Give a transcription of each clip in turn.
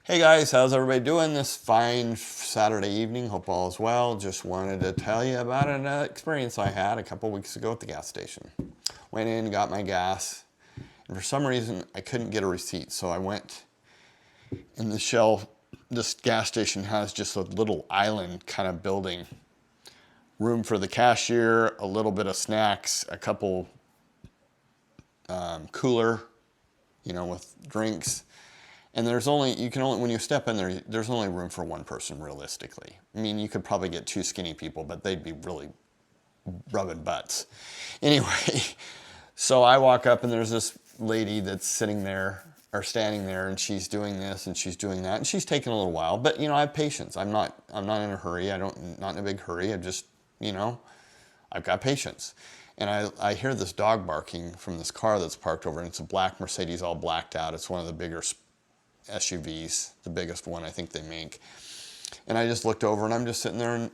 Hey guys, how's everybody doing this fine Saturday evening? Hope all is well. Just wanted to tell you about an experience I had a couple weeks ago at the gas station. Went in, got my gas, and for some reason I couldn't get a receipt. So I went in the shelf. This gas station has just a little island kind of building. Room for the cashier, a little bit of snacks, a couple cooler, with drinks. And when you step in there, there's only room for one person realistically. I mean, you could probably get two skinny people, but they'd be really rubbing butts. Anyway, so I walk up and there's this lady that's sitting there or standing there, and she's doing this and she's doing that, and she's taking a little while. But I have patience. I'm not in a hurry. Not in a big hurry. I've got patience. And I hear this dog barking from this car that's parked over, and it's a black Mercedes, all blacked out. It's one of the bigger SUVs, the biggest one I think they make. And I just looked over, and I'm just sitting there,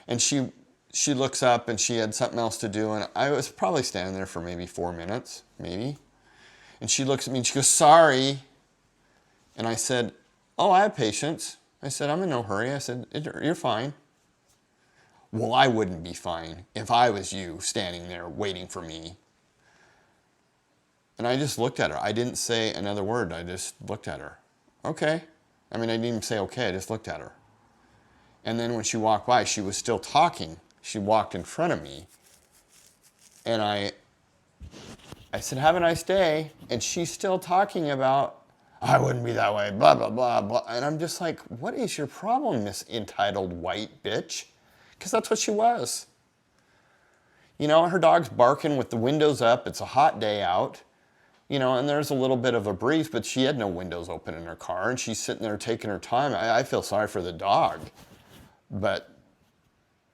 and she looks up, and she had something else to do, and I was probably standing there for maybe 4 minutes, maybe. And she looks at me and she goes, "Sorry." And I said, "Oh, I have patience." I said, "I'm in no hurry." I said, "You're fine." Well, I wouldn't be fine if I was you standing there waiting for me. And I just looked at her. I didn't say another word. I just looked at her. Okay. I didn't even say okay. I just looked at her. And then when she walked by, she was still talking. She walked in front of me. And I said, "Have a nice day." And she's still talking about, "I wouldn't be that way, blah, blah, blah, blah." And I'm just like, what is your problem, Miss entitled white bitch? Because that's what she was. Her dog's barking with the windows up. It's a hot day out. And there's a little bit of a breeze, but she had no windows open in her car, and she's sitting there taking her time. I feel sorry for the dog, but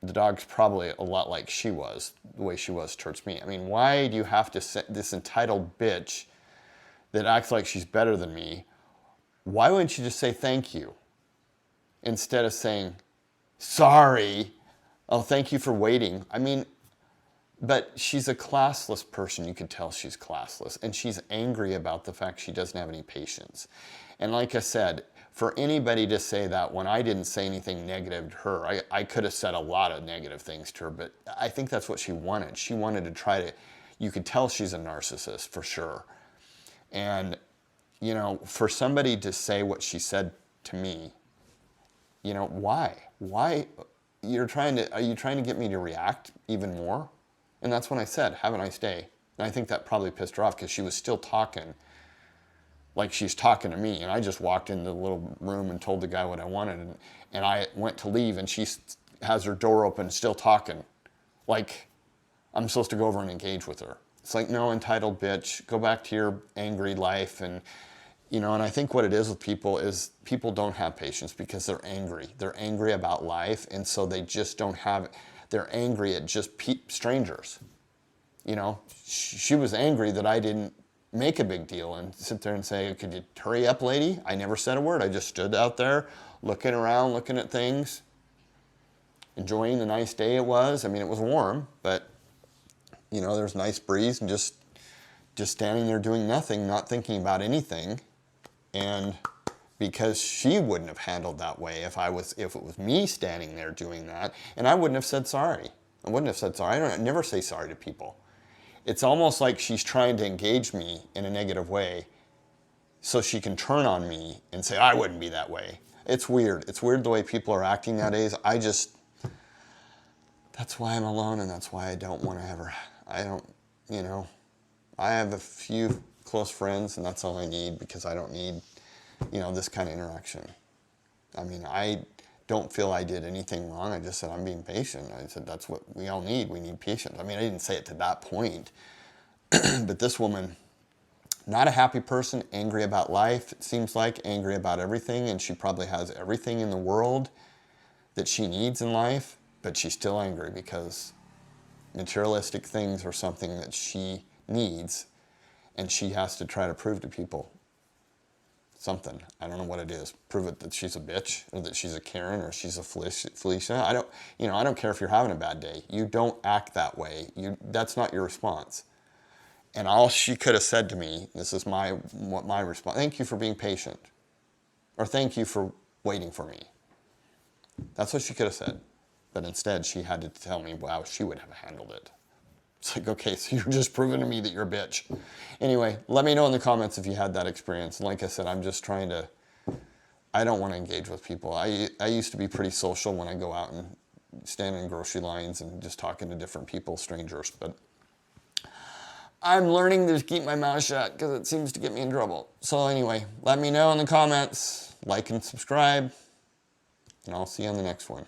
the dog's probably a lot like she was, the way she was towards me. Why do you have to sit this entitled bitch that acts like she's better than me? Why wouldn't you just say thank you instead of saying, "Sorry, oh, thank you for waiting"? But she's a classless person. You can tell she's classless. And she's angry about the fact she doesn't have any patience. And like I said, for anybody to say that when I didn't say anything negative to her, I could have said a lot of negative things to her, but I think that's what she wanted. She wanted to try to, you could tell she's a narcissist for sure. And, for somebody to say what she said to me, why? Why? Are you trying to get me to react even more? And that's when I said, "Have a nice day." And I think that probably pissed her off because she was still talking like she's talking to me. And I just walked into the little room and told the guy what I wanted. And I went to leave, and she has her door open, still talking. Like I'm supposed to go over and engage with her. It's like, no, entitled bitch, go back to your angry life. And, and I think what it is with people is people don't have patience because they're angry. They're angry about life. And so they just don't have they're angry at just strangers. She was angry that I didn't make a big deal and sit there and say, "Could you hurry up, lady?" I never said a word. I just stood out there looking around, looking at things, enjoying the nice day it was. It was warm, but, there's a nice breeze, and just standing there doing nothing, not thinking about anything. And because she wouldn't have handled that way if it was me standing there doing that, and I wouldn't have said sorry. I wouldn't have said sorry. I never say sorry to people. It's almost like she's trying to engage me in a negative way so she can turn on me and say, "I wouldn't be that way." It's weird. It's weird the way people are acting nowadays. That's why I'm alone, and that's why I don't want to I have a few close friends, and that's all I need, because I don't need this kind of interaction. I don't feel I did anything wrong. I just said I'm being patient. I said that's what we all need. We need patience. I didn't say it to that point. But this woman, not a happy person, angry about life, it seems like, angry about everything, and she probably has everything in the world that she needs in life, but she's still angry because materialistic things are something that she needs, and she has to try to prove to people something. I don't know what it is. Prove it that she's a bitch, or that she's a Karen, or she's a Felicia. I don't care if you're having a bad day. You don't act that way. That's not your response. And all she could have said to me, this is my response: "Thank you for being patient." or thank you for waiting for me. That's what she could have said. But instead, she had to tell me how she would have handled it. It's like, okay, so you're just proving to me that you're a bitch. Anyway, let me know in the comments if you had that experience. Like I said, I'm just trying to, I don't want to engage with people. I used to be pretty social when I go out and stand in grocery lines and just talking to different people, strangers. But I'm learning to keep my mouth shut because it seems to get me in trouble. So anyway, let me know in the comments, like and subscribe, and I'll see you on the next one.